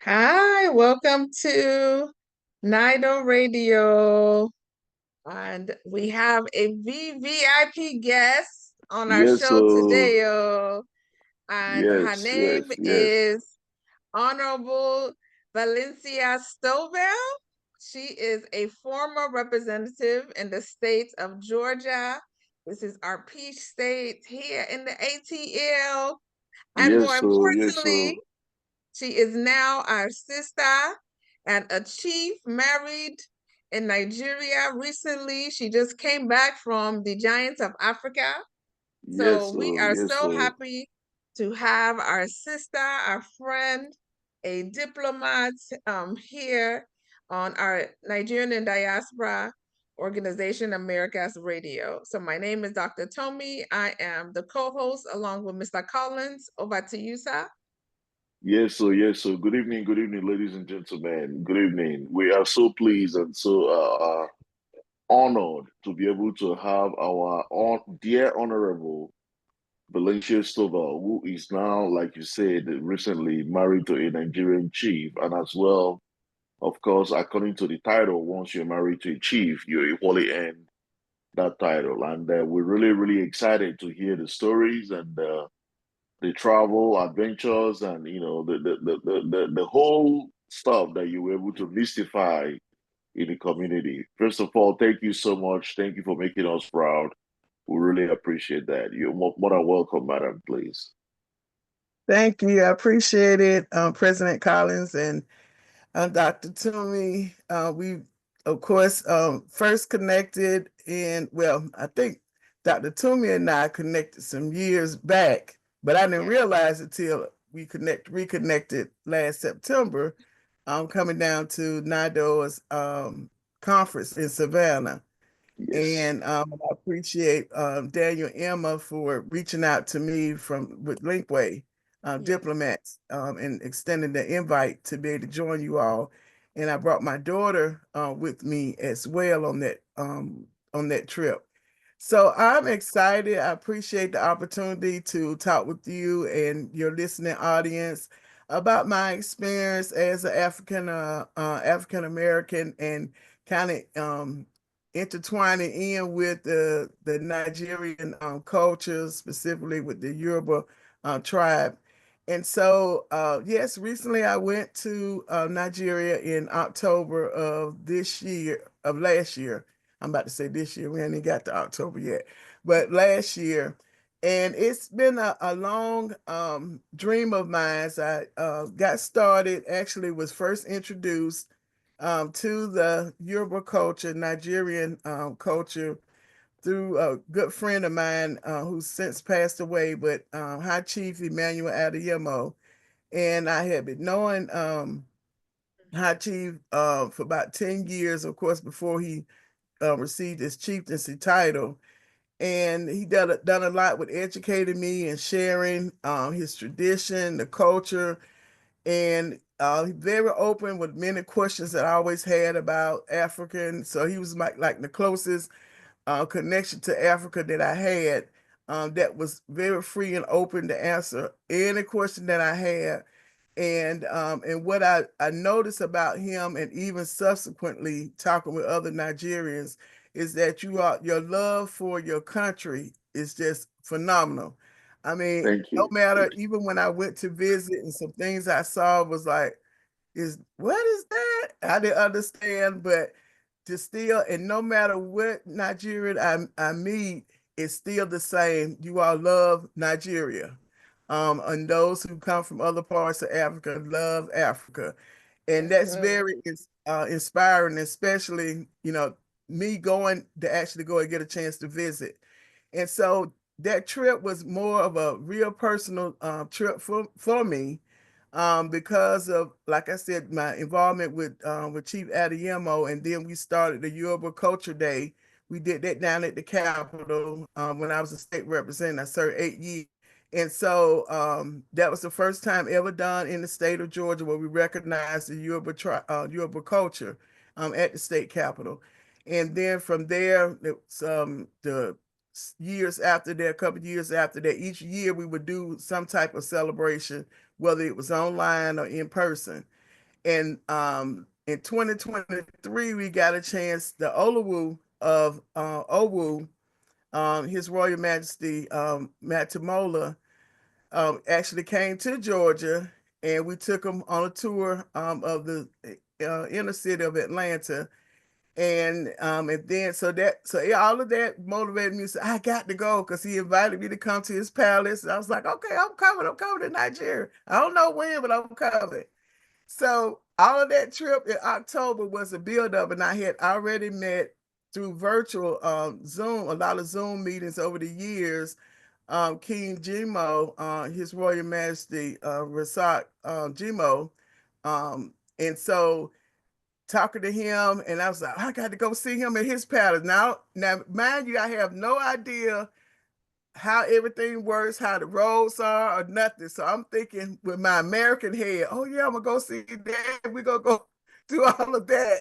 Hi, welcome to NIDO Radio. And we have a VVIP guest on our Yes, show so today. And her yes, name yes, yes, is Honorable Valencia Stovall. She is a former representative in the state of Georgia. This is our peach state here in the ATL. And more yes, importantly, so she is now our sister and a chief married in Nigeria recently. She just came back from the Giants of Africa. So we are yes, so so happy to have our sister, our friend, a diplomat here on our Nigerian and diaspora organization, America's Radio. So my name is Dr. Tommy. I am the co-host along with Mr. Collins. Over to you, sir. yes, so good evening, ladies and gentlemen. Good evening. We are so pleased and so honored to be able to have our dear honorable Valencia Stovall, who is now, like you said, recently married to a Nigerian chief, and as well, of course, according to the title, once you're married to a chief, you equally earn that title. And we're really, really excited to hear the stories and the travel adventures and the whole stuff that you were able to mystify in the community. First of all, thank you so much. Thank you for making us proud. We really appreciate that. You're more than welcome, madam, please. Thank you. I appreciate it, President Collins and Dr. Toomey. We, of course, first connected I think Dr. Toomey and I connected some years back, but I didn't realize it till we reconnected last September, coming down to NIDOA's conference in Savannah. Yes. And I appreciate Daniel Emma for reaching out to me with Linkway Diplomats and extending the invite to be able to join you all. And I brought my daughter with me as well on that trip. So I'm excited. I appreciate the opportunity to talk with you and your listening audience about my experience as an African American and kind of intertwining in with the Nigerian culture, specifically with the Yoruba tribe. And so, yes, recently I went to Nigeria in October of last year. I'm about to say this year, we haven't even got to October yet, but last year. And it's been a long dream of mine. I got started, actually was first introduced to the Yoruba culture, Nigerian culture, through a good friend of mine who's since passed away, but High Chief Emmanuel Adeyemo. And I had been knowing High Chief for about 10 years, of course, before he received his chieftaincy title. And he done a lot with educating me and sharing his tradition, the culture, and very open with many questions that I always had about African. So he was like the closest connection to Africa that I had, that was very free and open to answer any question that I had. And what I noticed about him, and even subsequently talking with other Nigerians, is that your love for your country is just phenomenal. I mean, Thank no you. matter, Thank even when I went to visit, and some things I saw was like, is what is that? I didn't understand, but to still, and no matter what Nigerian I meet, it's still the same. You all love Nigeria. And those who come from other parts of Africa love Africa. And That's that's good. very inspiring, especially, me going to actually go and get a chance to visit. And so that trip was more of a real personal trip for me, because of, like I said, my involvement with Chief Adeyemo, and then we started the Yoruba Culture Day. We did that down at the Capitol when I was a state representative. I served 8 years. And so that was the first time ever done in the state of Georgia where we recognized the Yoruba culture at the state capitol. And then from there, it was, the years after that, a couple of years after that, each year we would do some type of celebration, whether it was online or in person. And in 2023, we got a chance, the Oluwu of Owu, His Royal Majesty Matamola, actually came to Georgia, and we took him on a tour of the inner city of Atlanta. And then all of that motivated me to say, I got to go, because he invited me to come to his palace. And I was like, okay, I'm coming to Nigeria. I don't know when, but I'm coming. So all of that trip in October was a build-up, and I had already met through virtual Zoom, a lot of Zoom meetings over the years, King Jimo, His Royal Majesty Rasak Jimo. And so talking to him, and I was like, I got to go see him at his palace. Now, mind you, I have no idea how everything works, how the roads are, or nothing. So I'm thinking with my American head, oh yeah, I'm gonna go see that. We're gonna go do all of that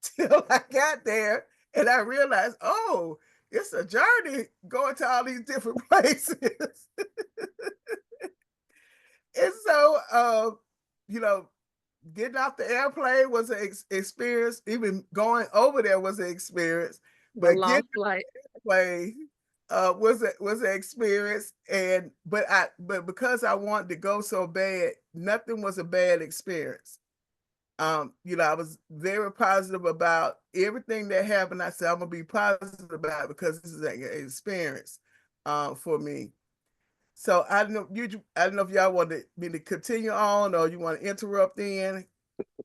till I got there, and I realized, oh, it's a journey going to all these different places. And so, getting off the airplane was an experience. Even going over there was an experience. But long flight was an experience. But because I wanted to go so bad, nothing was a bad experience. I was very positive about everything that happened. I said, I'm gonna be positive about it because this is an experience for me. So I don't know if y'all want me to continue on, or you want to interrupt in.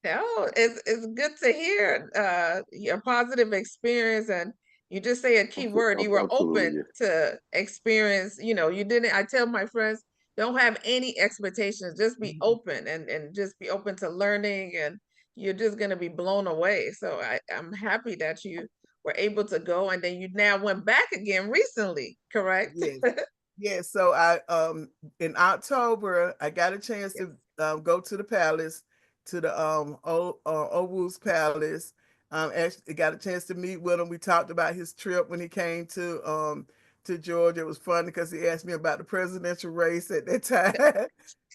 No, it's good to hear your positive experience, and you just say a key word. You were open to experience. You didn't. I tell my friends, don't have any expectations. Just be open and just be open to learning, and you're just gonna be blown away. So I'm happy that you were able to go, and then you now went back again recently, correct? Yes. Yes. So I in October I got a chance to go to the palace, to the Owu's palace. Actually got a chance to meet with him. We talked about his trip when he came to Georgia. It was fun because he asked me about the presidential race at that time.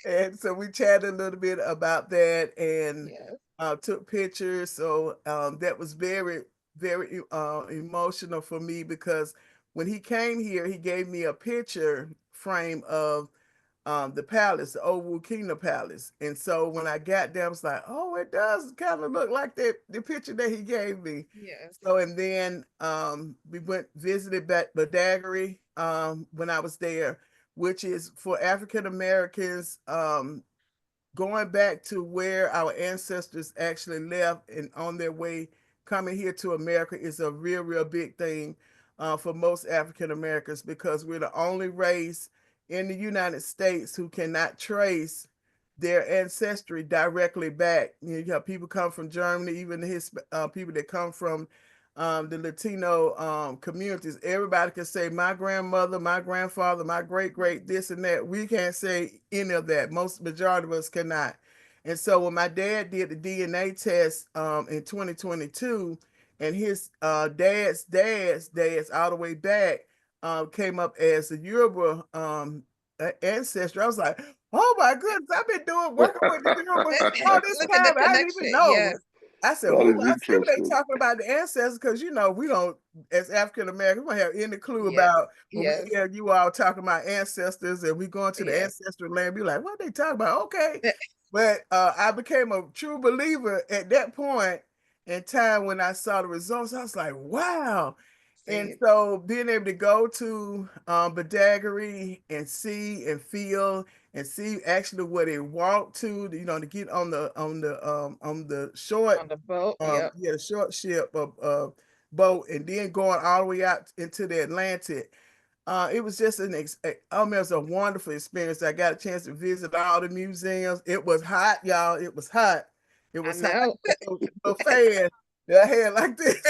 And so we chatted a little bit about that, and took pictures. So that was very, very emotional for me, because when he came here, he gave me a picture frame of the palace, the Owu Kingdom Palace. And so when I got there, I was like, oh, it does kind of look like the picture that he gave me. Yes. So, and then we visited Badagry when I was there, which is for African Americans, going back to where our ancestors actually left and on their way coming here to America is a real, real big thing for most African Americans, because we're the only race in the United States who cannot trace their ancestry directly back. You have people come from Germany, even people that come from the Latino communities. Everybody can say my grandmother, my grandfather, my great, this and that. We can't say any of that. Majority of us cannot. And so when my dad did the DNA test in 2022, and his dad's all the way back came up as a Yoruba ancestor, I was like, oh my goodness, I've been working with the Yoruba all this time. I didn't even know. Yes. I said, I see what they talking about the ancestors, because we don't, as African Americans, we don't have any clue about when we hear you all talking about ancestors, and we going to the ancestral land, be like, what are they talking about? Okay. But I became a true believer at that point in time when I saw the results. I was like, wow. And so being able to go to Badagry and see and feel and see actually where they walk to get on the short boat, the short ship of boat, and then going all the way out into the Atlantic. It was just it was a wonderful experience. I got a chance to visit all the museums. It was hot, y'all. It was hot. It was hot. A fan that I had like this.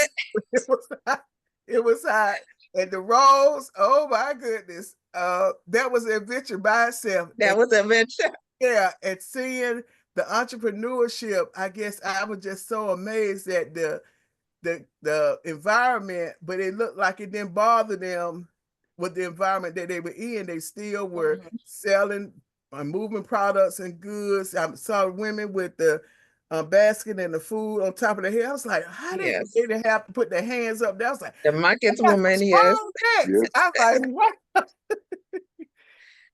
It was hot. It was hot. And the roads, oh my goodness. That was an adventure by itself. That was an adventure. Yeah. And seeing the entrepreneurship, I guess I was just so amazed at the environment, but it looked like it didn't bother them with the environment that they were in. They still were selling and moving products and goods. I saw women with the basket and the food on top of the head. I was like, how Yes. they didn't have to put their hands up there? I was like, The market "They got woman, yes. strong necks." Yes. I was like, what?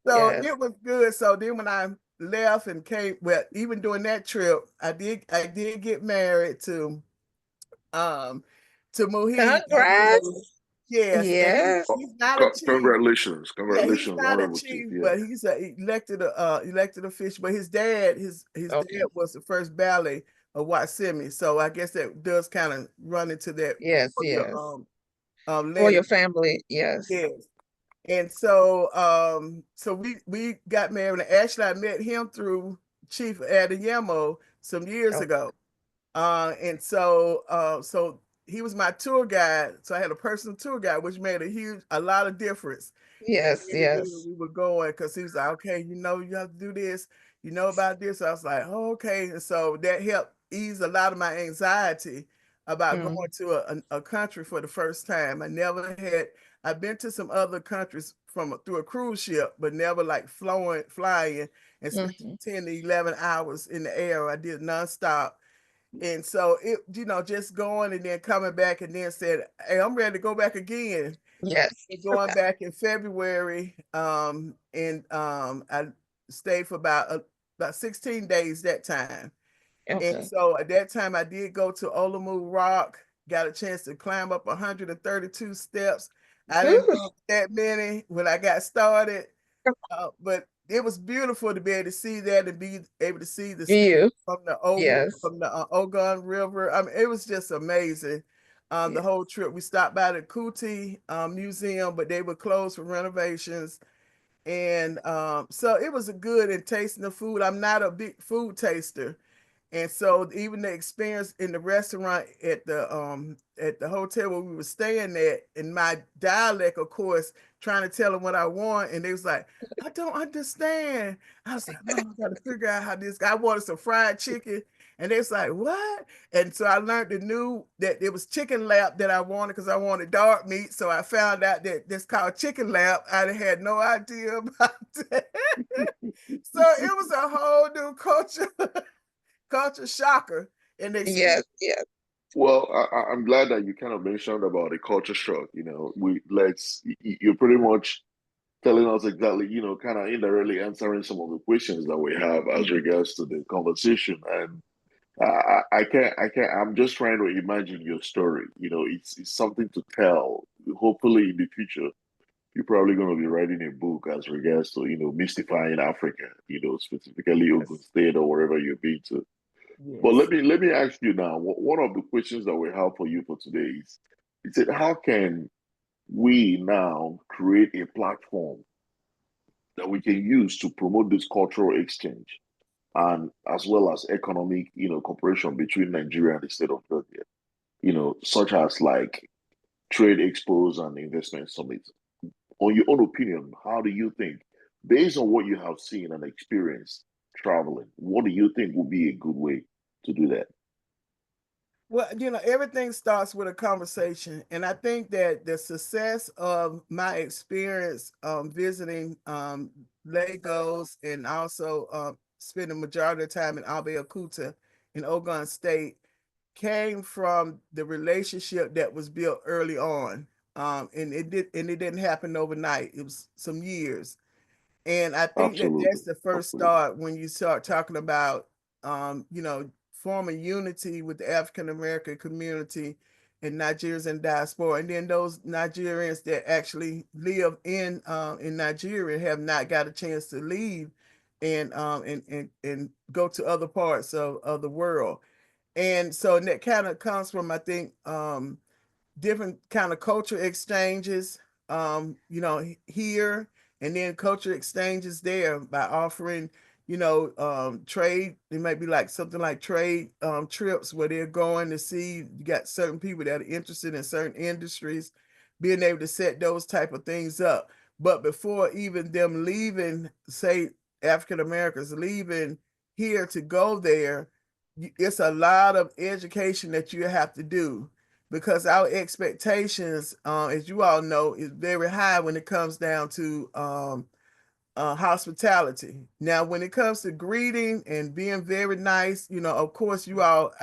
So Yes. it was good. So then when I left and came, well, even during that trip, I did get married to Muhi. Congrats. Yes, and Yes. he's not a chief. Congratulations, Yeah, he's congratulations, not a honorable chief. chief, Yeah. but he's a elected official. But his dad, his Okay. dad was the first ballet of Watsimi. So I guess that does kind of run into that Yes, for yes. your For your lineage. family, yes. Yes. And so so we got married, and actually I met him through Chief Adeyemo some years Oh, ago. And so he was my tour guide. So I had a personal tour guide, which made a lot of difference. yes, yes. We were going because he was like, okay, you have to do this, about this. So I was like, oh, okay. And so that helped ease a lot of my anxiety about Mm. going to a country for the first time. I've been to some other countries through a cruise ship, but never like flying and spending 10 to 11 hours in the air. I did nonstop. And so it, just going and then coming back and then said, hey, I'm ready to go back again. Yes. Going back in February, and I stayed for about 16 days that time. Okay. And so at that time I did go to Olamu Rock, got a chance to climb up 132 steps. I didn't do that many when I got started, but it was beautiful to be able to see that and be able to see the You. from the Yes. Ogun River. I mean, it was just amazing. The Yes. whole trip. We stopped by the Kuti Museum, but they were closed for renovations. And so it was a good, and tasting the food. I'm not a big food taster. And so even the experience in the restaurant at the hotel where we were staying at, in my dialect, of course, trying to tell them what I want, and they was like, I don't understand. I was like, oh, I gotta figure out how this guy wanted some fried chicken. And they was like, what? And so I learned that it was chicken lap that I wanted because I wanted dark meat. So I found out that that's called chicken lap. I had no idea about that. So it was a whole new culture shocker. And they Yes, yes. Well, I'm glad that you kind of mentioned about the culture shock. You're pretty much telling us exactly, kind of indirectly answering some of the questions that we have as regards to the conversation. And I'm just trying to imagine your story. It's something to tell. Hopefully in the future, you're probably going to be writing a book as regards to, mystifying Africa, specifically Ogun State or wherever you've been to. Yes. But let me ask you now. One of the questions that we have for you for today is how can we now create a platform that we can use to promote this cultural exchange and as well as economic, cooperation between Nigeria and the state of Georgia, such as like trade expos and investment summits. On your own opinion, how do you think, based on what you have seen and experienced traveling, what do you think would be a good way to do that? Well, everything starts with a conversation. And I think that the success of my experience visiting Lagos and also spending the majority of the time in Abeokuta in Ogun State came from the relationship that was built early on. And it didn't happen overnight. It was some years. And I think that Absolutely. that's the first start when you start talking about, forming unity with the African American community and Nigerians and diaspora. And then those Nigerians that actually live in Nigeria have not got a chance to leave and go to other parts of the world. And so that kind of comes from, I think, different kind of culture exchanges, here, and then culture exchanges there by offering, trade. It might be like something like trade trips where they're going to see, you got certain people that are interested in certain industries, being able to set those type of things up. But before even them leaving, say African Americans leaving here to go there, it's a lot of education that you have to do, because our expectations, as you all know, is very high when it comes down to hospitality. Now, when it comes to greeting and being very nice, of course, you all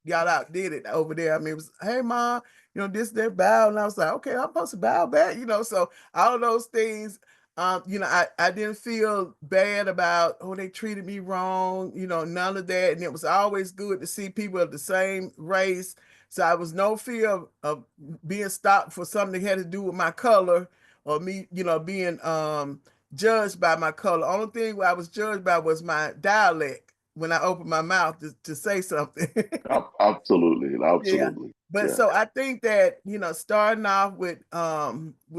y'all outdid it over there. I mean, it was, hey, mom, this, that, bow. And I was like, okay, I'm supposed to bow back, so all of those things, I didn't feel bad about, oh, they treated me wrong, none of that. And it was always good to see people of the same race. So I was no fear of being stopped for something that had to do with my color or me, being judged by my color. Only thing where I was judged by was my dialect when I opened my mouth to say something. Absolutely, Yeah. absolutely. But Yeah. so I think that, starting off with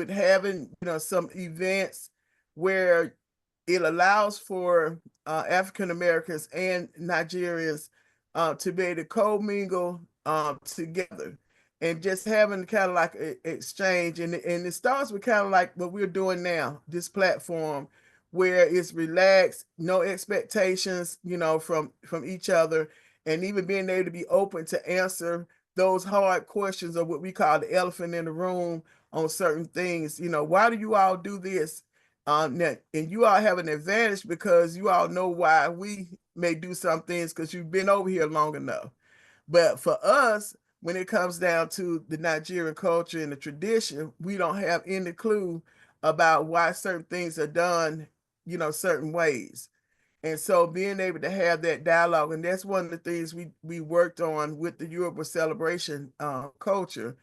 having, some events where it allows for African Americans and Nigerians to be able to co-mingle together and just having kind of like an exchange. And it starts with kind of like what we're doing now, this platform where it's relaxed, no expectations, from each other, and even being able to be open to answer those hard questions of what we call the elephant in the room on certain things. Why do you all do this? And you all have an advantage because you all know why we may do some things because you've been over here long enough. But for us, when it comes down to the Nigerian culture and the tradition, we don't have any clue about why certain things are done, certain ways. And so being able to have that dialogue, and that's one of the things we worked on with the Yoruba celebration culture.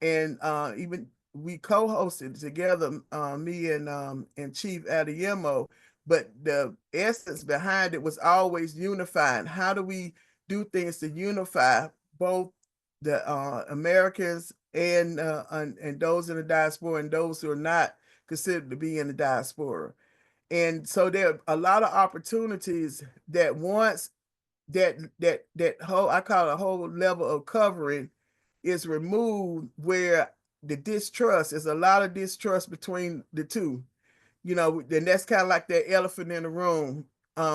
And even we co-hosted together, me and Chief Adeyemo, but the essence behind it was always unifying. How do we do things to unify both the Americans and those in the diaspora and those who are not considered to be in the diaspora? And so there are a lot of opportunities that once that whole, I call it a whole level of covering, is removed, where the distrust is a lot of distrust between the two, then that's kind of like that elephant in the room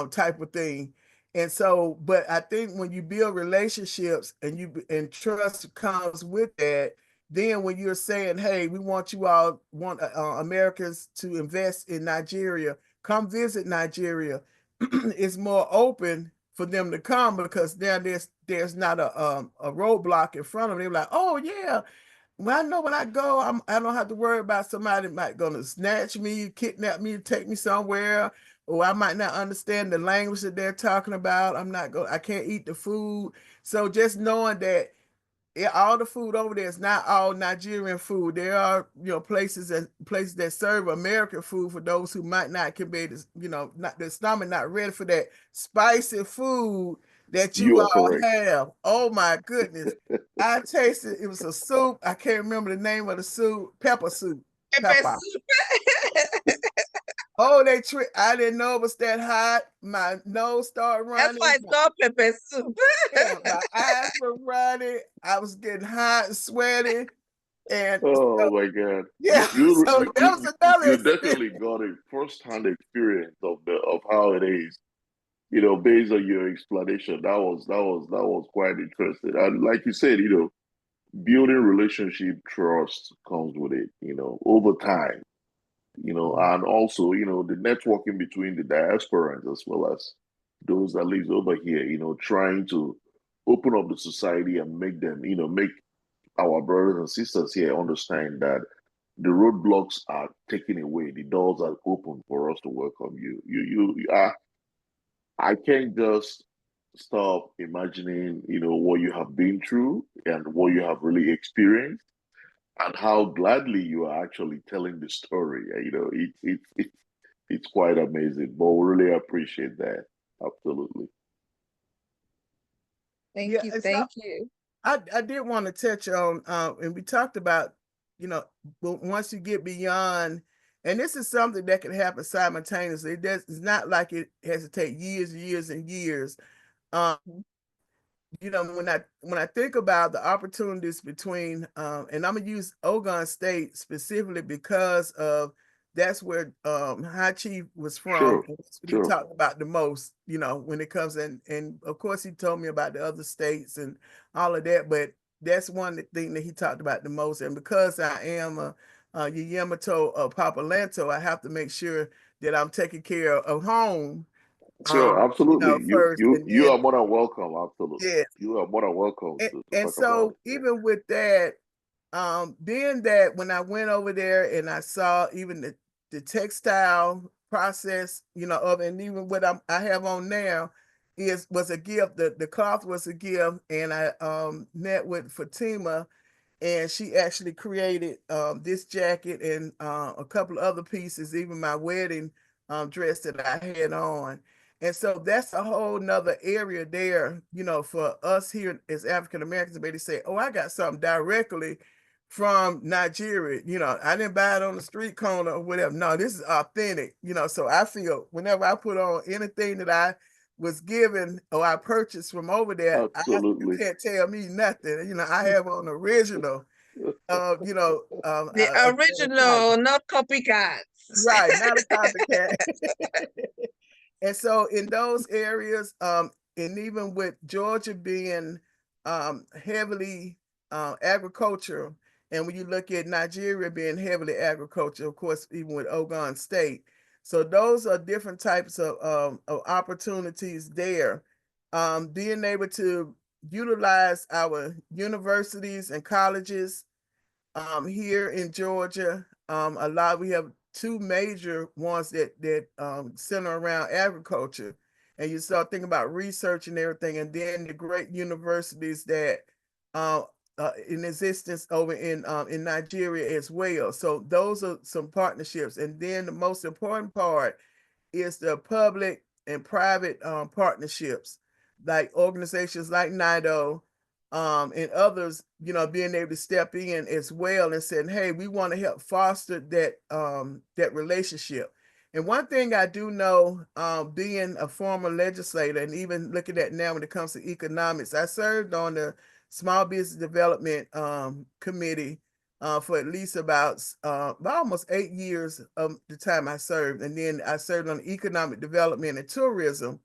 type of thing. And so, but I think when you build relationships and trust comes with that, then when you're saying, hey, we want you all, want Americans to invest in Nigeria, come visit Nigeria, it's more open for them to come because now there's not a roadblock in front of them. They're like, oh yeah, well, I know when I go, I don't have to worry about somebody might gonna snatch me, kidnap me, take me somewhere, or I might not understand the language that they're talking about. I can't eat the food. So just knowing that all the food over there is not all Nigerian food. There are, places that serve American food for those who might not can be, not their stomach not ready for that spicy food that you You are all correct. have. Oh my goodness. I tasted, it was a soup. I can't remember the name of the soup. Pepper soup. Pepper. Oh, I didn't know it was that hot. My nose started running. That's why it's called pepper soup. Yeah, my eyes were running. I was getting hot and sweaty. And Oh my God. yeah, so that was another You experience. definitely got a first-hand experience of how it is. Based on your explanation, that was quite interesting. And like you said, building relationship trust comes with it, over time, and also, the networking between the diasporans as well as those that lives over here, trying to open up the society and make them, make our brothers and sisters here understand that the roadblocks are taken away, the doors are open for us to welcome you. I can't just stop imagining, what you have been through and what you have really experienced and how gladly you are actually telling the story. It's quite amazing, but we really appreciate that. Absolutely. Thank Yeah, you. Thank you. I did want to touch on, and we talked about, once you get beyond, and this is something that can happen simultaneously. It's not like it has to take years, years, and years. When I think about the opportunities between, and I'm gonna use Ogun State specifically because of that's where High Chief was from. Sure, And that's what he sure. talked about the most, when it comes in. And of course he told me about the other states and all of that, but that's one thing that he talked about the most. And because I am a Yamato Papalanto, I have to make sure that I'm taking care of home. Sure, absolutely. First, and You then are more than welcome. Absolutely, yeah, you are more than welcome to and talk about so it. Yeah. even with that, being that when I went over there and I saw even the textile process, of, and even what I have on now was a gift. The cloth was a gift, and I met with Fatima, and she actually created this jacket and a couple of other pieces, even my wedding dress that I had on. And so that's a whole nother area there, for us here as African Americans, to say, oh, I got something directly from Nigeria. I didn't buy it on the street corner or whatever. No, this is authentic, so I feel whenever I put on anything that I was given or I purchased from over there, you Absolutely. can't tell me nothing. I have on original, The original, not copycats. right, not a copycat. And so in those areas, and even with Georgia being heavily agricultural, and when you look at Nigeria being heavily agricultural, of course, even with Ogun State. So those are different types of opportunities there. Being able to utilize our universities and colleges here in Georgia. We have two major ones that center around agriculture, and you start thinking about research and everything, and then the great universities that in existence over in Nigeria as well. So those are some partnerships, and then the most important part is the public and private partnerships, like organizations like NIDO, and others, being able to step in as well and saying, hey, we want to help foster that relationship. And one thing I do know, being a former legislator and even looking at now when it comes to economics, I served on the Small Business Development Committee for at least about almost 8 years of the time I served. And then I served on economic development and tourism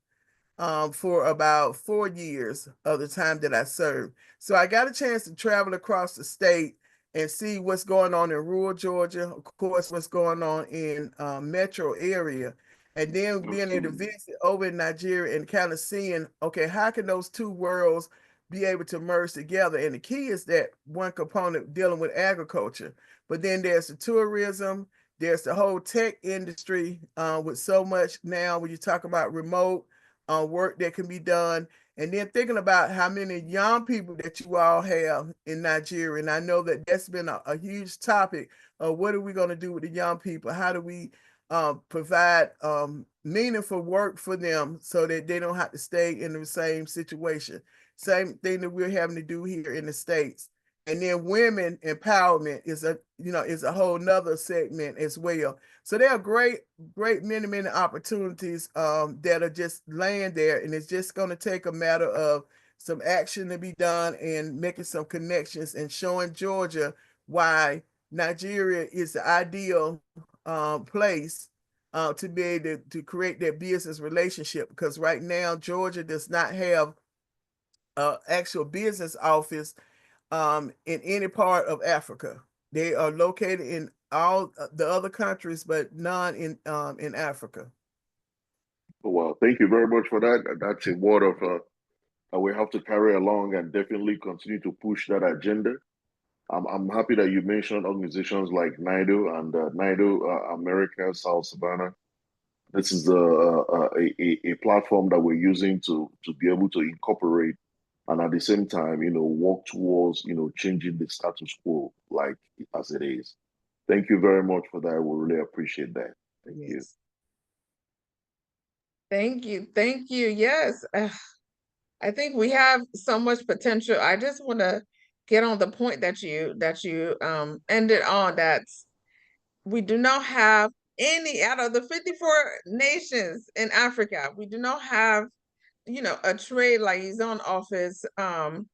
for about 4 years of the time that I served. So I got a chance to travel across the state and see what's going on in rural Georgia, of course, what's going on in metro area, and then being able to Absolutely. visit over in Nigeria and kind of seeing, okay, how can those two worlds be able to merge together? And the key is that one component dealing with agriculture, but then there's the tourism, there's the whole tech industry with so much now when you talk about remote work that can be done. And then thinking about how many young people that you all have in Nigeria. And I know that that's been a huge topic of what are we going to do with the young people? How do we provide meaningful work for them so that they don't have to stay in the same situation? Same thing that we're having to do here in the States. And then women empowerment is a whole nother segment as well. So there are great many opportunities that are just laying there, and it's just going to take a matter of some action to be done and making some connections and showing Georgia why Nigeria is the ideal place to be able to create that business relationship, because right now Georgia does not have an actual business office in any part of Africa. They are located in all the other countries, but none in Africa. Well, thank you very much for that. That's a word of that we have to carry along and definitely continue to push that agenda. I'm happy that you mentioned organizations like NIDO and NIDO America South Savannah. This is a platform that we're using to be able to incorporate and at the same time, work towards, changing the status quo like as it is. Thank you very much for that. We really appreciate that. Thank you. Yes. Thank you. Thank you. Yes. I think we have so much potential. I just want to get on the point that you ended on, that we do not have any out of the 54 nations in Africa. We do not have, a trade liaison office in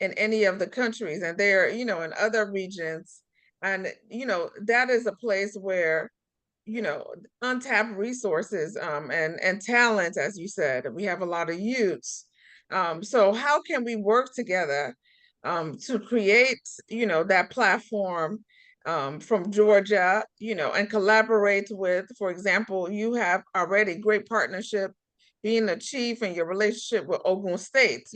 any of the countries, and they're, in other regions. And, that is a place where, untapped resources and talent, as you said. We have a lot of youths. So how can we work together to create, that platform from Georgia, and collaborate with, for example, you have already great partnership being a chief and your relationship with Ogun State,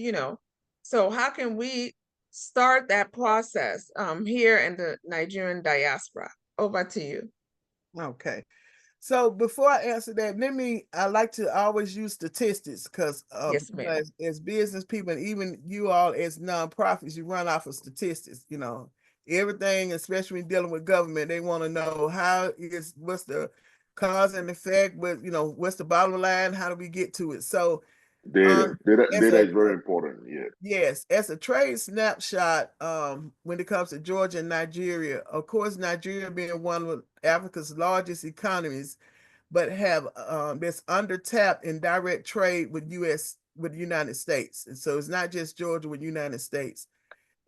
So how can we start that process here in the Nigerian diaspora? Over to you. Okay. So before I answer that, I like to always use statistics because Yes, ma'am. as business people, and even you all as nonprofits, you run off of statistics, everything, especially when dealing with government, they want to know what's the cause and effect, but what's the bottom line? How do we get to it? So data is very important. Yeah. Yes, as a trade snapshot, when it comes to Georgia and Nigeria, of course, Nigeria being one of Africa's largest economies, but have that's undertapped in direct trade with the United States. And so it's not just Georgia with United States.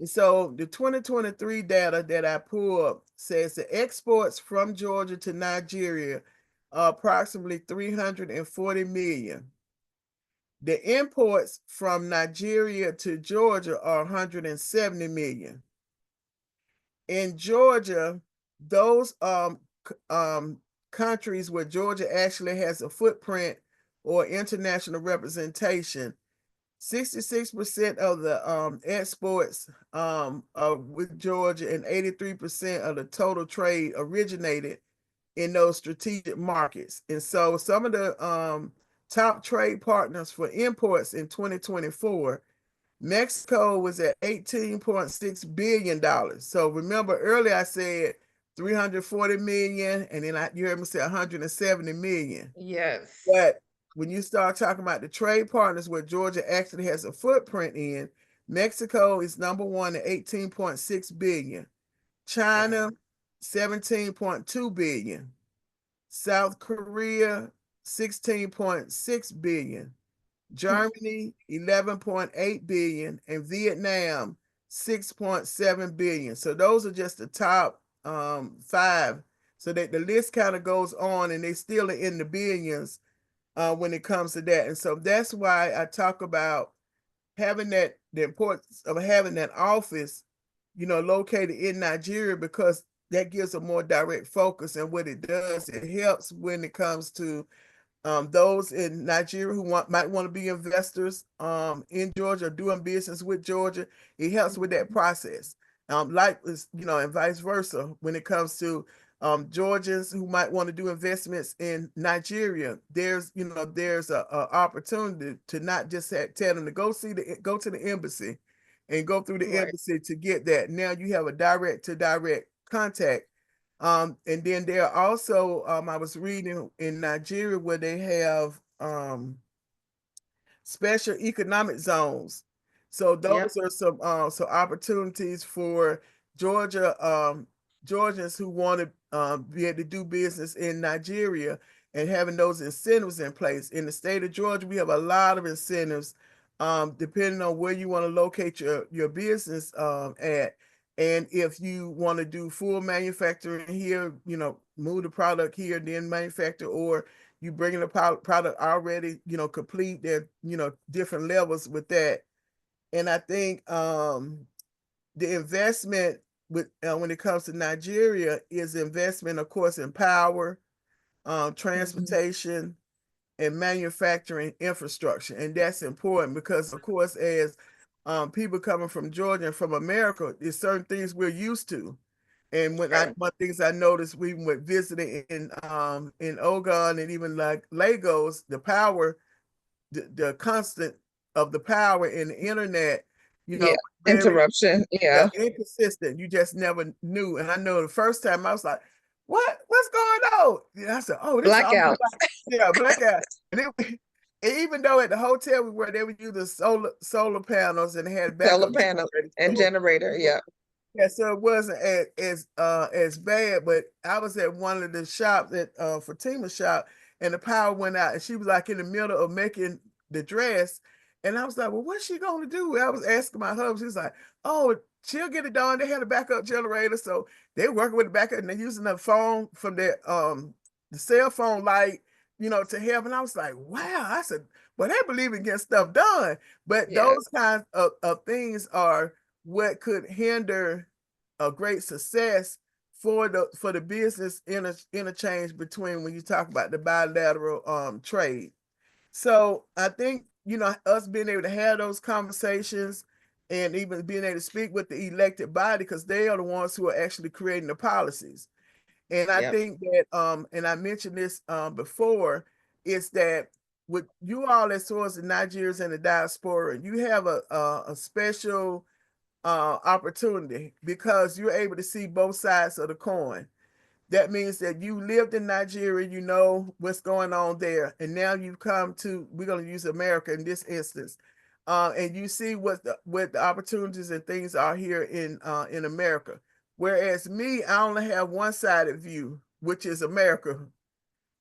And so the 2023 data that I pulled says the exports from Georgia to Nigeria are approximately 340 million. The imports from Nigeria to Georgia are 170 million. In Georgia, those countries where Georgia actually has a footprint or international representation, 66% of the exports are with Georgia, and 83% of the total trade originated in those strategic markets. And so some of the top trade partners for imports in 2024, Mexico was at $18.6 billion. So remember earlier I said 340 million, and then you heard me say 170 million. Yes. But when you start talking about the trade partners where Georgia actually has a footprint in, Mexico is number one at 18.6 billion. China, 17.2 billion. South Korea, 16.6 billion. Germany, 11.8 billion, and Vietnam, 6.7 billion. So those are just the top 5. So that the list kind of goes on, and they still are in the billions when it comes to that. And so that's why I talk about having the importance of having that office, located in Nigeria, because that gives a more direct focus. And what it does, it helps when it comes to those in Nigeria who might want to be investors in Georgia, doing business with Georgia. It helps with that process. And vice versa when it comes to Georgians who might want to do investments in Nigeria. There's a opportunity to not just tell them to go to the embassy and go through the embassy to get that. Now you have a direct to direct contact. And then there are also, I was reading in Nigeria where they have special economic zones. So those are some opportunities for Georgians who want to be able to do business in Nigeria, and having those incentives in place. In the state of Georgia, we have a lot of incentives depending on where you want to locate your business at. And if you want to do full manufacturing here, move the product here, then manufacture, or you bring in a product already, complete, there, different levels with that. And I think the investment when it comes to Nigeria is investment, of course, in power, transportation, and manufacturing infrastructure. And that's important because, of course, as people coming from Georgia and from America, there's certain things we're used to. And one things I noticed, we went visiting in Ogun and even like Lagos, the power, the constant of the power and the internet, interruption, inconsistent. You just never knew. And I know the first time I was like, what's going on? And I said, oh, this blackout. Blackout. And even though at the hotel we were, they would use the solar panels and they had backup solar panel and generator. Yeah. Yeah, so it wasn't as bad, but I was at one of the shops at Fatima's shop, and the power went out, and she was like in the middle of making the dress, and I was like, well, what's she gonna do? I was asking my husband, she was like, oh, she'll get it done. They had a backup generator, so they're working with the backup, and they're using the phone from the cell phone light, to help. And I was like, wow. I said, well, they believe in getting stuff done, but those kinds of things are what could hinder a great success for the business interchange between when you talk about the bilateral trade. So I think, us being able to have those conversations and even being able to speak with the elected body, because they are the ones who are actually creating the policies. And I Yep. think that, and I mentioned this before, is that with you all as towards the Nigerians and the diaspora, you have a special opportunity because you're able to see both sides of the coin. That means that you lived in Nigeria, you know what's going on there, and now you've come to, we're going to use America in this instance, and you see what the opportunities and things are here in America. Whereas me, I only have one-sided view, which is America,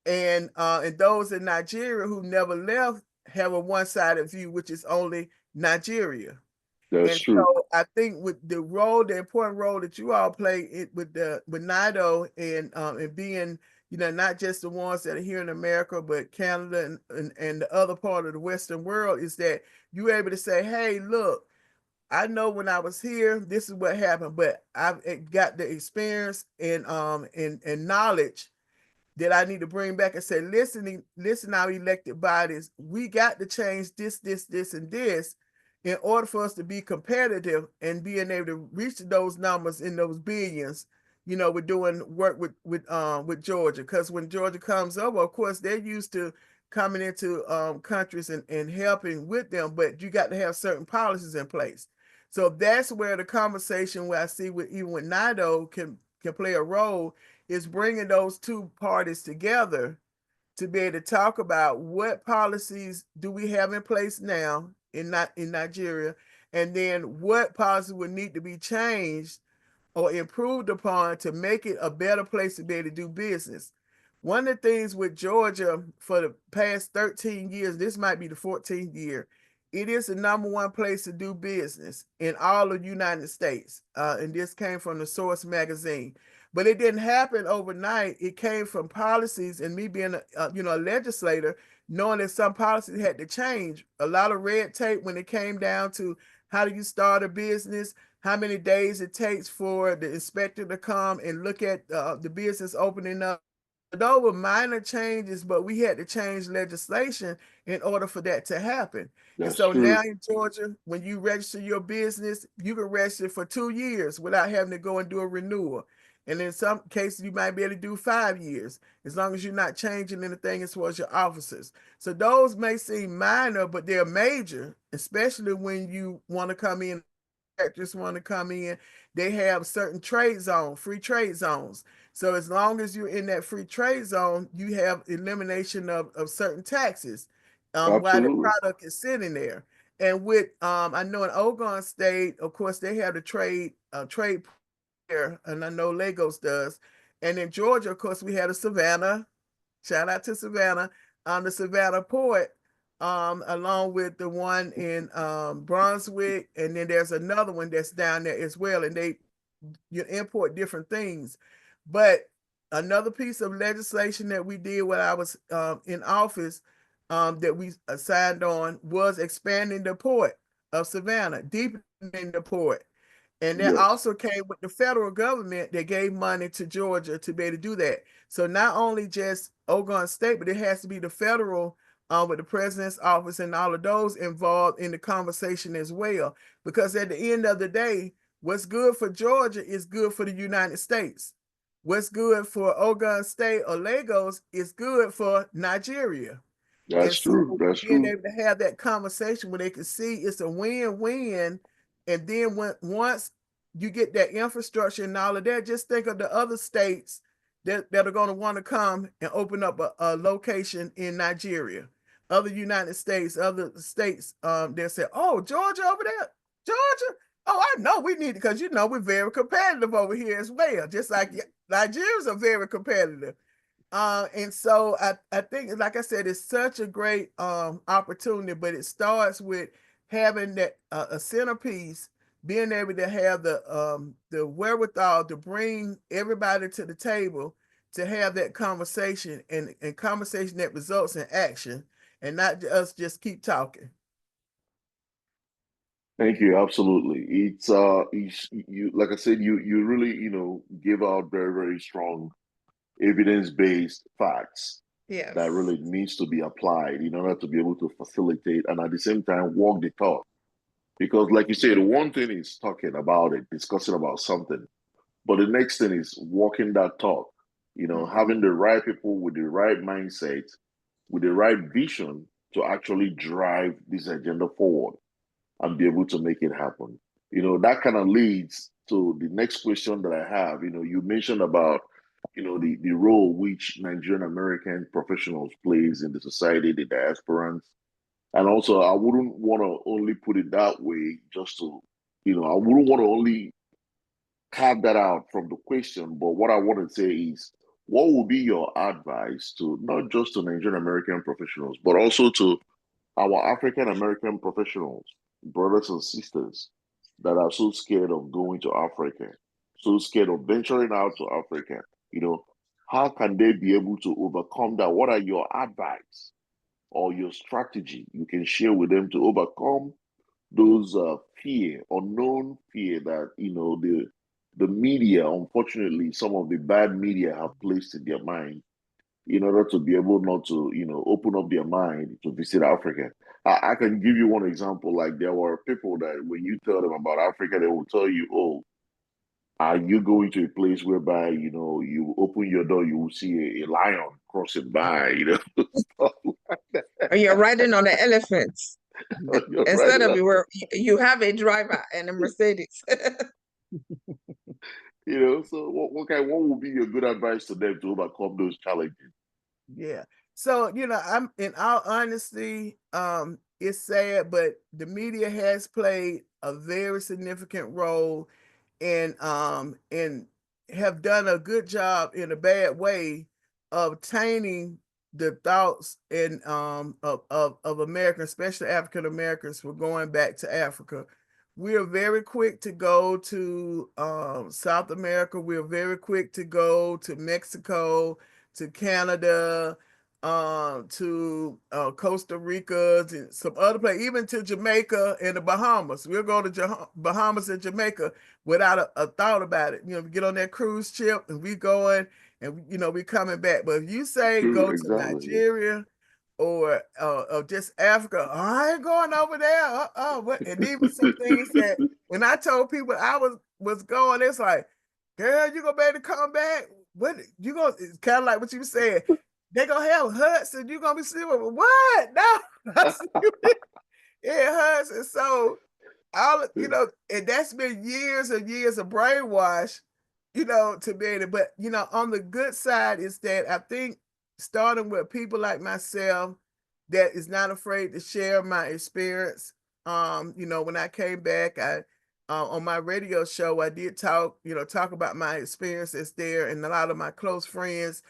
and those in Nigeria who never left have a one-sided view, which is only Nigeria. That's And true. so I think with the important role that you all play with NIDO and being, not just the ones that are here in America, but Canada and the other part of the Western world, is that you're able to say, hey, look, I know when I was here, this is what happened, but I've got the experience and knowledge that I need to bring back and say, listen, our elected bodies, we got to change this, and this in order for us to be competitive and being able to reach those numbers in those billions. We're doing work with Georgia, because when Georgia comes over, of course, they're used to coming into countries and helping with them, but you got to have certain policies in place. So that's where the conversation, where I see even with NIDO can play a role, is bringing those two parties together to be able to talk about what policies do we have in place now in Nigeria, and then what policy would need to be changed or improved upon to make it a better place to be able to do business. One of the things with Georgia for the past 13 years, this might be the 14th year, it is the number one place to do business in all of the United States. And this came from the Source magazine. But it didn't happen overnight. It came from policies, and me being a legislator, knowing that some policies had to change. A lot of red tape when it came down to how do you start a business, how many days it takes for the inspector to come and look at the business opening up. Those were minor changes, but we had to change legislation in order for that to happen. And That's so now true. in Georgia, when you register your business, you can register for 2 years without having to go and do a renewal. And in some cases, you might be able to do 5 years, as long as you're not changing anything as far as your officers. So those may seem minor, but they're major, especially when you want to come in, just want to come in. They have certain trade zones, free trade zones. So as long as you're in that free trade zone, you have elimination of certain taxes while the Absolutely. product is sitting there. And with I know in Ogun State, of course, they have the trade there, and I know Lagos does. And in Georgia, of course, we had a Savannah. Shout out to Savannah, the Savannah port, along with the one in Brunswick, and then there's another one that's down there as well. And you import different things. But another piece of legislation that we did when I was in office, that we signed on, was expanding the port of Savannah, deepening the port. And that Yes. also came with the federal government that gave money to Georgia to be able to do that. So not only just Ogun State, but it has to be the federal with the president's office and all of those involved in the conversation as well. Because at the end of the day, what's good for Georgia is good for the United States. What's good for Ogun State or Lagos is good for Nigeria. And That's true. so That's being true. able to have that conversation where they can see it's a win-win, and then once you get that infrastructure and all of that, just think of the other states that are going to want to come and open up a location in Nigeria, other United States, other states. They'll say, "Oh, Georgia over there, Georgia. Oh, I know we need it because we're very competitive over here as well. Just like Nigerians are very competitive." And so I think, like I said, it's such a great opportunity, but it starts with having that a centerpiece, being able to have the wherewithal to bring everybody to the table to have that conversation, and conversation that results in action, and not us just keep talking. Thank you. Absolutely. It's you like I said, you really, give out very, very strong evidence-based facts that Yes. really needs to be applied in order to be able to facilitate and at the same time walk the talk. Because like you said, one thing is talking about it, discussing about something, but the next thing is walking that talk, having the right people with the right mindset, with the right vision to actually drive this agenda forward and be able to make it happen. That kind of leads to the next question that I have. You mentioned about, the role which Nigerian American professionals plays in the society, the diasporans. And also, I wouldn't want to only put it that way just to, I wouldn't want to only carve that out from the question, but what I want to say is, what would be your advice to not just to Nigerian American professionals, but also to our African American professionals, brothers and sisters that are so scared of going to Africa, so scared of venturing out to Africa? How can they be able to overcome that? What are your advice or your strategy you can share with them to overcome those fear, unknown fear that the media, unfortunately, some of the bad media have placed in their mind in order to be able not to, open up their mind to visit Africa. I can give you one example. Like there were people that when you tell them about Africa, they will tell you, "Oh, are you going to a place whereby you open your door, you will see a lion crossing by, stuff like that." Or you're riding on the elephants You're right. instead of you have a driver and a Mercedes. So what would be your good advice to them to overcome those challenges? Yeah. So, I'm in all honesty, it's sad, but the media has played a very significant role and have done a good job in a bad way of tainting the thoughts and of Americans, especially African Americans, for going back to Africa. We are very quick to go to South America. We are very quick to go to Mexico, to Canada, to Costa Rica, to some other place, even to Jamaica and the Bahamas. We'll go to Bahamas and Jamaica without a thought about it. We get on that cruise ship and we going and we coming back. But if you say True, go to exactly. Yeah. Nigeria or just Africa, I ain't going over there. And even some things that when I told people I was going, it's like, girl, you gonna be able to come back? What you gonna? It's kind of like what you said. They gonna have huts and you gonna be sleeping. What? No, it hurts. And so and that's been years and years of brainwash, to be able. But on the good side is that I think starting with people like myself that is not afraid to share my experience. When I came back, I on my radio show, I did talk about my experiences there, and a lot of my close friends,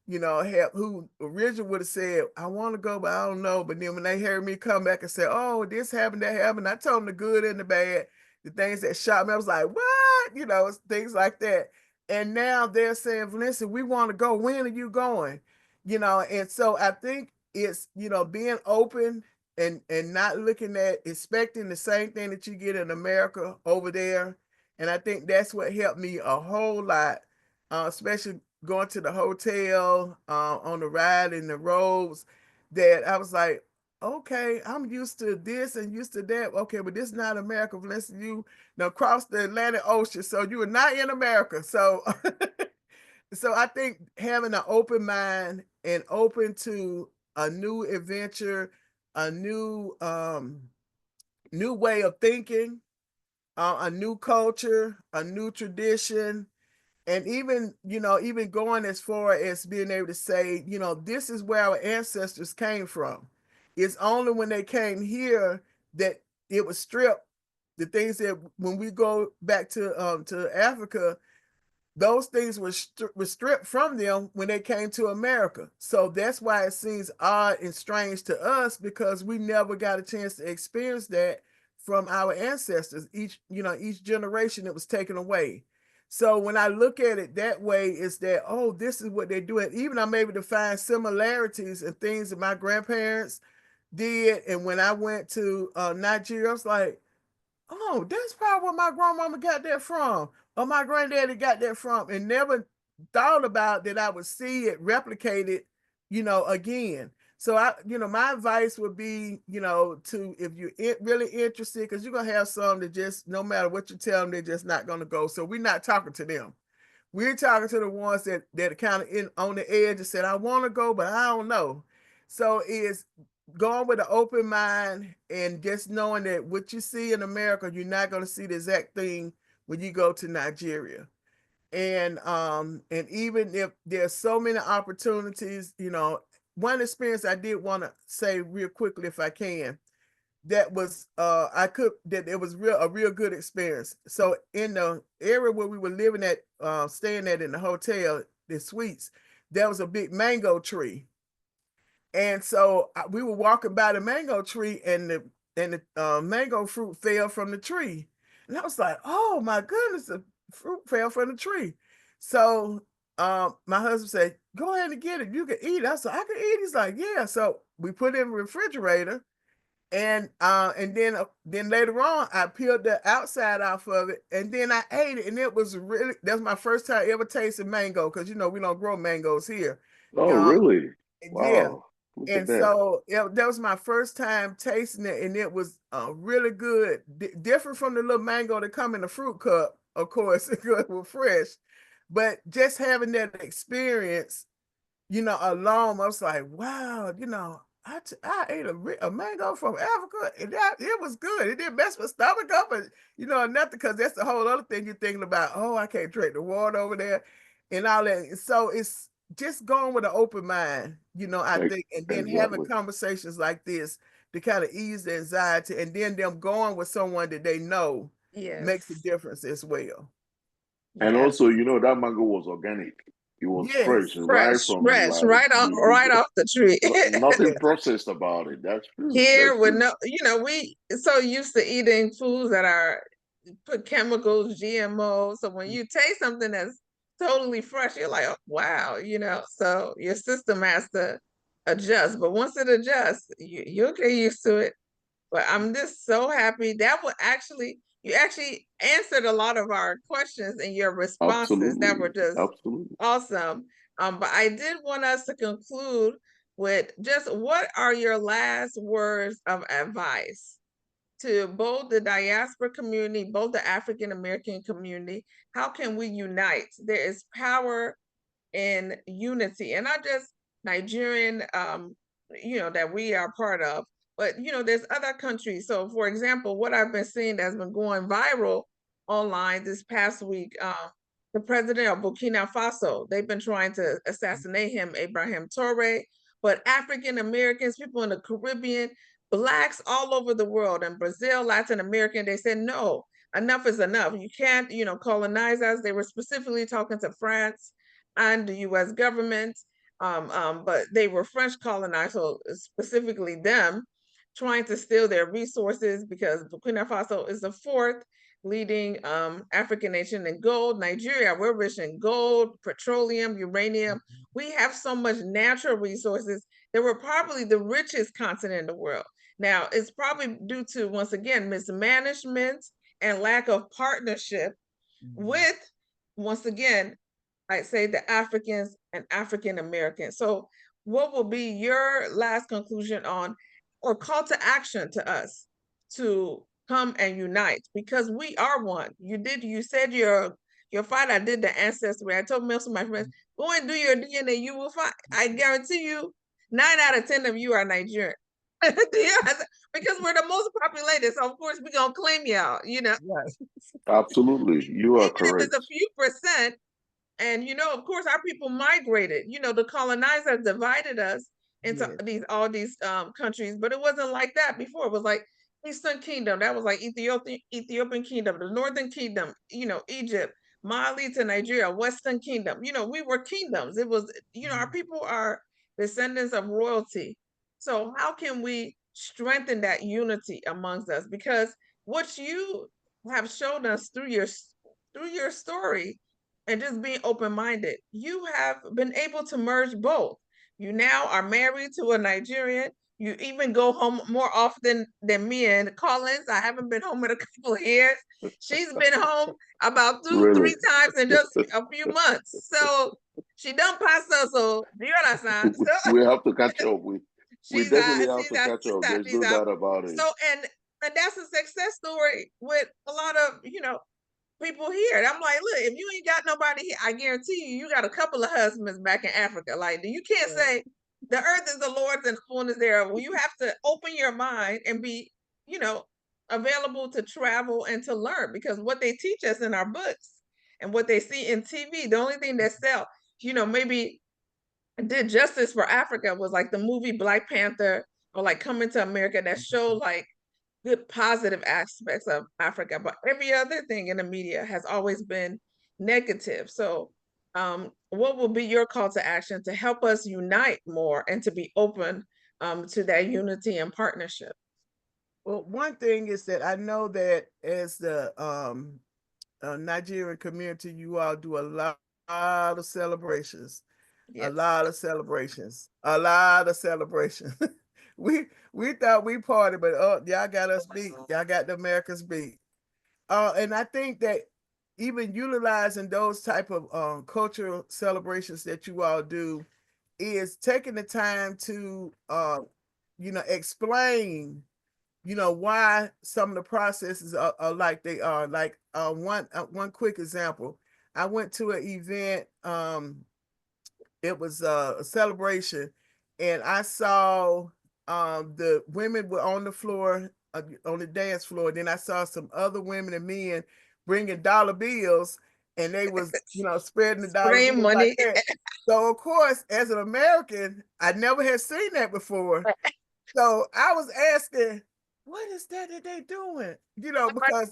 who originally would have said, I want to go, but I don't know. But then when they heard me come back and say, oh, this happened, that happened, I told them the good and the bad, the things that shocked me. I was like, what? Things like that. And now they're saying, listen, we want to go. When are you going? And so I think it's, being open and not looking at expecting the same thing that you get in America over there. And I think that's what helped me a whole lot, especially going to the hotel, on the ride and the roads, that I was like, okay, I'm used to this and used to that. Okay, but this is not America. Unless you now cross the Atlantic Ocean, so you are not in America. So, so I think having an open mind and open to a new adventure, a new way of thinking, a new culture, a new tradition, and even going as far as being able to say, this is where our ancestors came from. It's only when they came here that it was stripped. The things that when we go back to Africa, those things were stripped from them when they came to America. So that's why it seems odd and strange to us, because we never got a chance to experience that from our ancestors. Each generation it was taken away. So when I look at it that way, is that, oh, this is what they're doing. Even I'm able to find similarities and things that my grandparents did. And when I went to Nigeria, I was like, oh, that's probably where my grandmama got that from, or my granddaddy got that from, and never thought about that I would see it replicated, again. So my advice would be, to, if you're really interested, because you're gonna have some that just, no matter what you tell them, they're just not gonna go. So we're not talking to them. We're talking to the ones that are kind of on the edge and said, I want to go, but I don't know. So it's going with an open mind and just knowing that what you see in America, you're not going to see the exact thing when you go to Nigeria. And even if there's so many opportunities, one experience I did want to say real quickly, if I can, that was it was a real good experience. So in the area where we were living at, staying at in the hotel, the suites, there was a big mango tree. And so we were walking by the mango tree, and the mango fruit fell from the tree. And I was like, oh my goodness, the fruit fell from the tree. So my husband said, go ahead and get it. You can eat it. I said, I can eat it. He's like, yeah. So we put it in the refrigerator. And then later on, I peeled the outside off of it, and then I ate it, and it was that's my first time ever tasting mango, because we don't grow mangoes here. Oh, really? Yeah. Wow. Look And at that. so that was my first time tasting it, and it was really good, different from the little mango that come in a fruit cup, of course, it was fresh, but just having that experience, alone, I was like, wow, I ate a mango from Africa, and it was good. It didn't mess my stomach up, and nothing, because that's the whole other thing you're thinking about. Oh, I can't drink the water over there, and all that. So it's just going with an open mind, I think, and then having conversations like this to kind of ease the anxiety, and then them going with someone that they know makes a difference as well. And also, that mango was organic. It was fresh, right from right off the tree. Nothing processed about it. That's true. Here, with we so used to eating foods that are put chemicals, GMO. So when you taste something that's totally fresh, you're like, oh, wow, So your system has to adjust, but once it adjusts, you'll get used to it. But I'm just so happy that you actually answered a lot of our questions in your responses. That were just awesome. But I did want us to conclude with just, what are your last words of advice to both the diaspora community, both the African-American community? How can we unite? There is power in unity, and not just Nigerian, that we are part of, but there's other countries. So for example, what I've been seeing that's been going viral online this past week, the president of Burkina Faso, they've been trying to assassinate him, Ibrahim Traoré, but African Americans, people in the Caribbean, Blacks all over the world, in Brazil, Latin American, they said, no, enough is enough. You can't, colonize us. They were specifically talking to France and the US government, but they were French colonized, so specifically them, trying to steal their resources, because Burkina Faso is the fourth leading African nation in gold. Nigeria, we're rich in gold, petroleum, uranium. We have so much natural resources that we're probably the richest continent in the world. Now, it's probably due to, once again, mismanagement and lack of partnership with, once again, I'd say the Africans and African Americans. So what will be your last conclusion on, or call to action to us to come and unite? Because we are one. You said your father did the ancestry. I told most of my friends, go and do your DNA, you will find, I guarantee you, 9 out of 10 of you are Nigerian. Because we're the most populated, so of course we're gonna claim y'all, Right. Absolutely, you are correct. Even if it's a few percent. And of course, our people migrated. The colonizers divided us into all these countries, but it wasn't like that before. It was like Eastern Kingdom, that was like Ethiopian Kingdom, the Northern Kingdom, Egypt, Mali to Nigeria, Western Kingdom. We were kingdoms. It was, our people are descendants of royalty. So how can we strengthen that unity amongst us? Because what you have shown us through your story, and just being open-minded, you have been able to merge both. You now are married to a Nigerian. You even go home more often than me and Collins. I haven't been home in a couple of years. She's been home about two, Really? 3 times in just a few months. So she done pass us. So do you understand? So We have to catch up. We she's definitely have she's to catch up. There's she's no doubt about it. So and that's a success story with a lot of people here. And I'm like, look, if you ain't got nobody here, I guarantee you got a couple of husbands back in Africa. Like, you can't say the earth is the Lord's and the fullness thereof. Well, you have to open your mind and be, available to travel and to learn, because what they teach us in our books and what they see in TV, the only thing that sell, maybe did justice for Africa was like the movie Black Panther or like Coming to America, that showed like good positive aspects of Africa, but every other thing in the media has always been negative. So what will be your call to action to help us unite more and to be open to that unity and partnership? Well, one thing is that I know that as the Nigerian community, you all do a lot of celebrations. Yes. A lot of celebrations. we thought we partied, but y'all got us beat. Y'all got the Americans beat. And I think that even utilizing those type of cultural celebrations that you all do is taking the time to explain why some of the processes are like they are. Like one quick example, I went to an event. It was a celebration, and I saw the women were on the floor, on the dance floor. Then I saw some other women and men bringing dollar bills, and they was spreading the dollar bills money. like that. So of course, as an American, I never had seen that before. So I was asking, what is that they doing? Because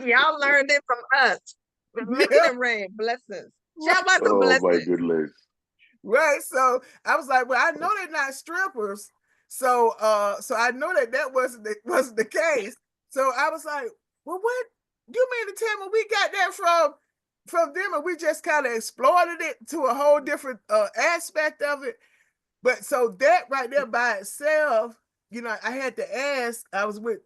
y'all learned it from us. Making it rain, blessings. Shout out to blessings. Oh my goodness. Right. So I was like, well, I know they're not strippers. So I know that wasn't the case. So I was like, well, what you mean to tell me we got that from them and we just kind of exploited it to a whole different aspect of it? But so that right there by itself, I had to ask. I was with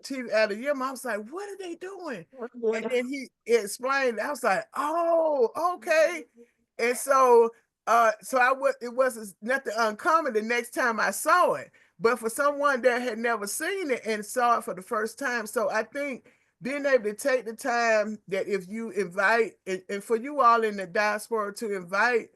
Chief Adeyemo. I was like, what are they doing? And then he explained. I was like, oh, okay. And so it wasn't nothing uncommon the next time I saw it. But for someone that had never seen it and saw it for the first time, so I think being able to take the time that if you invite, and for you all in the diaspora to invite,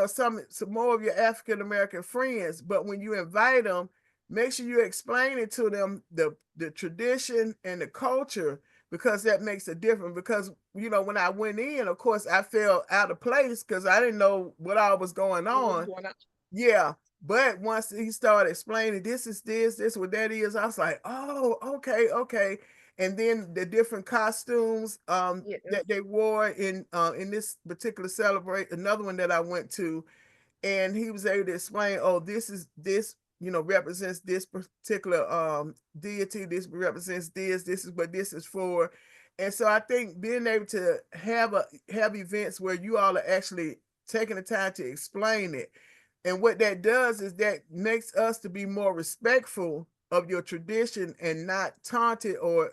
some more of your African American friends, but when you invite them, make sure you explain it to them, the tradition and the culture, because that makes a difference. Because when I went in, of course, I felt out of place because I didn't know what all was going on. Yeah, but once he started explaining, this is this what that is, I was like, oh, okay. And then the different costumes that they wore in this particular celebration, another one that I went to, and he was able to explain, oh, this represents this particular deity, this represents this is what this is for. And so I think being able to have events where you all are actually taking the time to explain it, and what that does is that makes us to be more respectful of your tradition and not taunt it or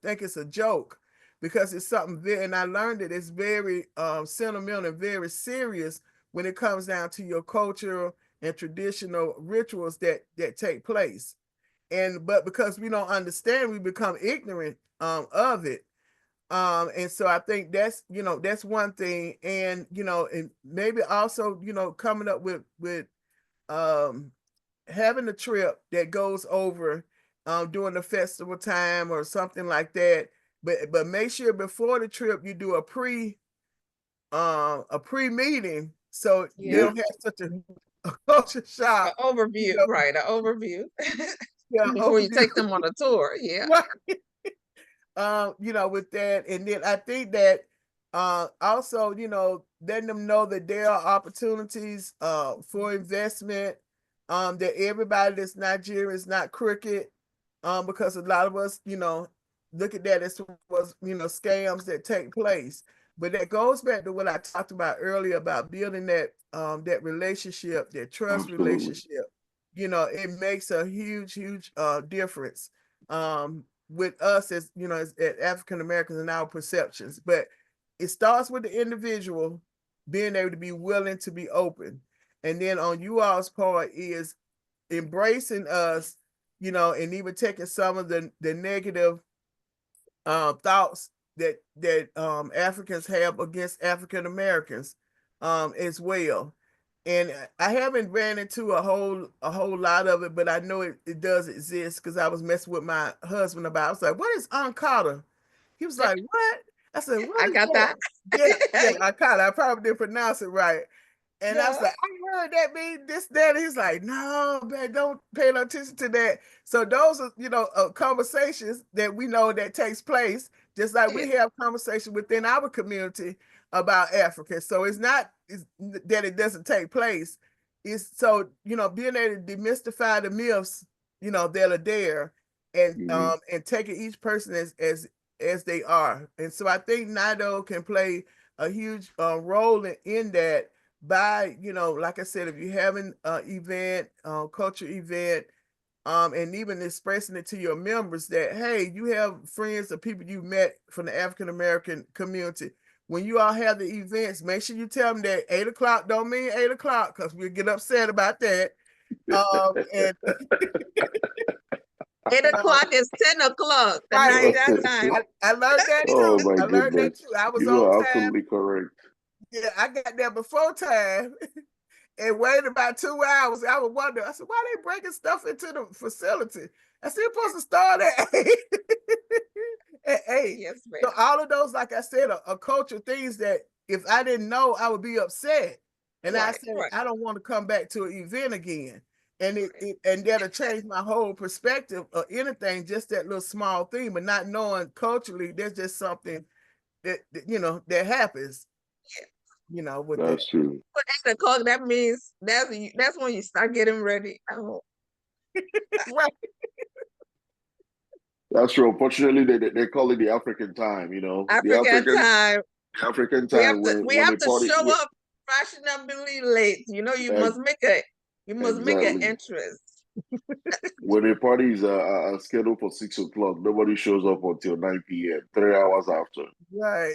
think it's a joke, because it's something very, and I learned that it's very sentimental and very serious when it comes down to your culture and traditional rituals that take place. But because we don't understand, we become ignorant of it. And so I think that's one thing. And and maybe also coming up with having a trip that goes over during the festival time or something like that. But make sure before the trip you do a pre-meeting, so you don't have such a culture shock. An overview, right? An overview. Before you take them on a tour. Yeah. Right. With that. And then I think that also, letting them know that there are opportunities for investment, that everybody that's Nigerian is not crooked, because a lot of us, look at that as was, scams that take place. But that goes back to what I talked about earlier about building that that relationship, that trust Absolutely. relationship. It makes a huge difference with us as as African Americans and our perceptions. But it starts with the individual being able to be willing to be open, and then on you all's part is embracing us, and even taking some of the negative thoughts that Africans have against African Americans as well. And I haven't ran into a whole lot of it, but I know it does exist because I was messing with my husband about it. I was like, "What is Ankara?" He was like, "What?" I said, "What I is got that?" that. Yeah, Ankara. I probably didn't pronounce it right. And I was like, "I heard that mean this, that." He's like, "No, man, don't pay no attention to that." So those are, conversations that we know that takes place, just like we have conversations within our community about Africa. So it's not that it doesn't take place. It's so, being able to demystify the myths, that are there, and taking each person as they are. And so I think NIDO can play a huge role in that by, like I said, if you're having an event, culture event, and even expressing it to your members that, hey, you have friends or people you met from the African American community. When you all have the events, make sure you tell them that 8 o'clock don't mean 8 o'clock, because we'll get upset about that. And 8 o'clock is 10 o'clock. The right. Niger time. I learned that too. Oh my I learned that goodness. too. I was You on are time. absolutely correct. Yeah, I got there before time and waited about 2 hours. I would wonder, I said, why are they breaking stuff into the facility? I said, you're supposed to start at 8. At 8. Yes, ma'am. So all of those, like I said, are cultural things that if I didn't know, I would be upset. And I said, I don't want to come back to an event again. And and that'll change my whole perspective of anything, just that little small thing, but not knowing culturally, there's just something that that happens. With That's true. But 8 o'clock, that means that's when you start getting ready. Oh. Right. That's true. Unfortunately, they call it the African time, African time. The African time We have to show up fashionably late. You must make an interest. When the parties are scheduled for 6 o'clock, nobody shows up until 9 p.m., 3 hours after. Right.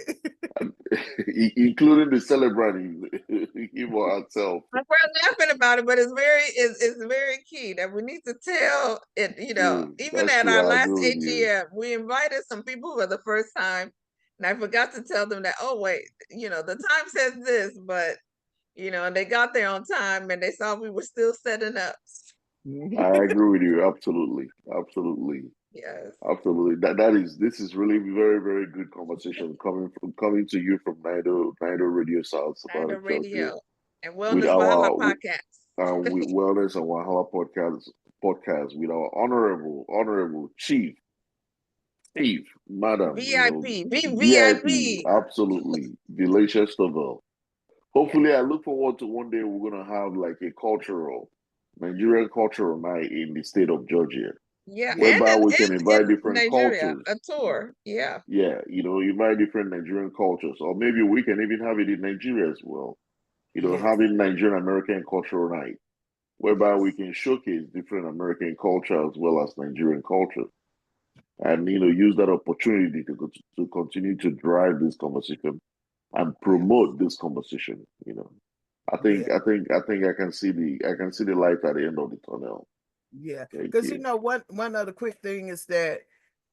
Including the celebrant, him or herself. We're laughing about it, but it's very key that we need to tell it, even at our last AGM, we invited some people for the first time, and I forgot to tell them that, oh, wait, the time says this, but, and they got there on time and they saw we were still setting up. I agree with you. Absolutely. Absolutely. Yes. Absolutely. This is really very, very good conversation coming to you from NIDO Radio South. NIDO Radio and Wellness Wahala Podcast. With Wellness and Wahala Podcast with our honorable Chief, Madam. VIP. VIP. Absolutely. Valencia Stovall. Hopefully, I look forward to one day we're going to have like a Nigerian cultural night in the state of Georgia. Yeah, whereby we can invite different Nigeria, cultures. A tour, yeah. Yeah, invite different Nigerian cultures, or maybe we can even have it in Nigeria as well. Having Nigerian-American cultural night, whereby we can showcase different American culture as well as Nigerian culture, and use that opportunity to continue to drive this conversation and promote this conversation. I think I can see the light at the end of the tunnel. Yeah, because one other quick thing is that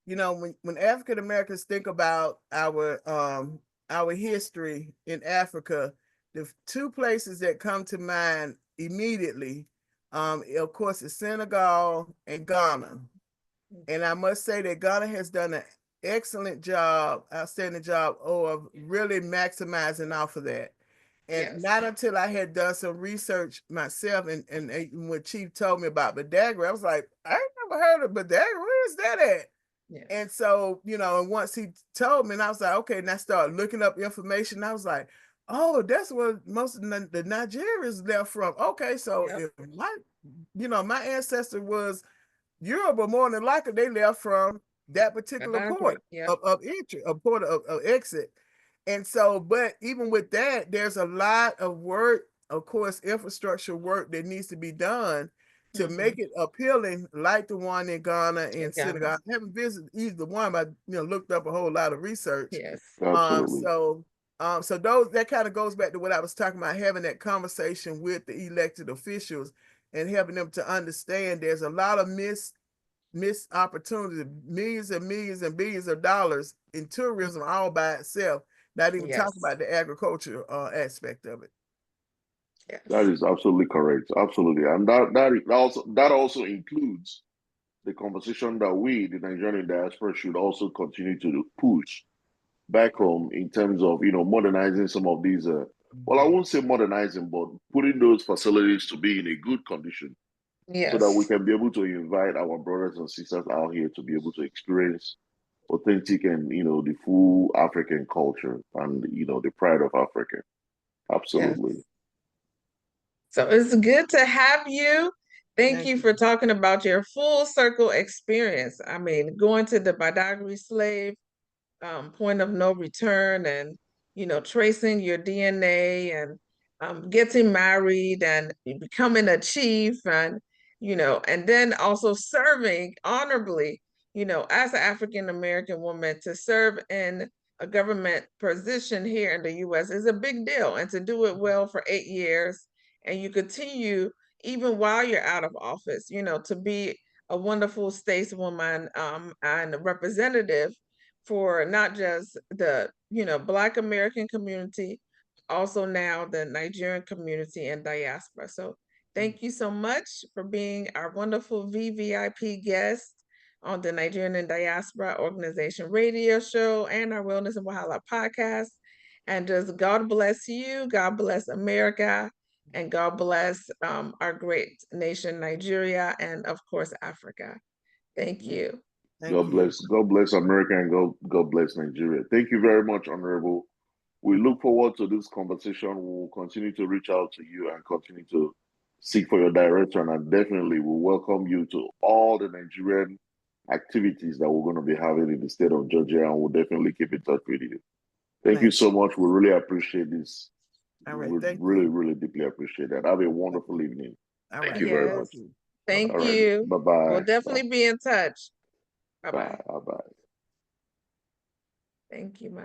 when African Americans think about our history in Africa, the two places that come to mind immediately, of course, is Senegal and Ghana. And I must say that Ghana has done an outstanding job of really maximizing off of that. And not until I had done some research myself and when Chief told me about Badagry, I was like, I ain't never heard of Badagry. Where is that at? Yeah. And so, and once he told me, and I was like, okay, and I started looking up information. I was like, oh, that's where most of the Nigerians left from. Okay, so if my ancestor was Europe, but more than likely they left from that particular port of entry, a port of exit. And so, but even with that, there's a lot of work, of course, infrastructure work that needs to be done to make it appealing, like the one in Ghana and Senegal. I haven't visited either one, but looked up a whole lot of research. Yes. Absolutely. So those, that kind of goes back to what I was talking about, having that conversation with the elected officials and helping them to understand there's a lot of missed opportunity, millions and millions and billions of dollars in tourism all by itself, not even talk about the agriculture aspect of it. Yes. That is absolutely correct. Absolutely. And that also includes the conversation that we, the Nigerian diaspora, should also continue to push back home in terms of, modernizing some of these, well, I won't say modernizing, but putting those facilities to be in a good condition. Yes. So that we can be able to invite our brothers and sisters out here to be able to experience authentic and, the full African culture and, the pride of Africa. Absolutely. Yes. So it's good to have you. Thank you for talking about your full circle experience. I mean, going to the Badagry slave point of no return and, tracing your DNA and getting married and becoming a chief and, and then also serving honorably, as an African-American woman to serve in a government position here in the U.S. is a big deal. And to do it well for 8 years and you continue even while you're out of office, to be a wonderful stateswoman and a representative for not just the, Black American community, also now the Nigerian community and diaspora. So thank you so much for being our wonderful VVIP guest on the Nigerian and Diaspora Organization radio show and our Wellness Wahala podcast. And just God bless you, God bless America, and God bless our great nation, Nigeria, and of course, Africa. Thank you. God bless America, and God bless Nigeria. Thank you very much, Honorable. We look forward to this conversation. We'll continue to reach out to you and continue to seek for your direction, and definitely we'll welcome you to all the Nigerian activities that we're going to be having in the state of Georgia, and we'll definitely keep in touch with you. Thank you so much. We really appreciate this. All right, we really, really deeply appreciate that. Have a wonderful evening. Thank you very much. Thank you. Bye-bye. We'll definitely be in touch. Bye-bye. Bye-bye. Thank you, Ma.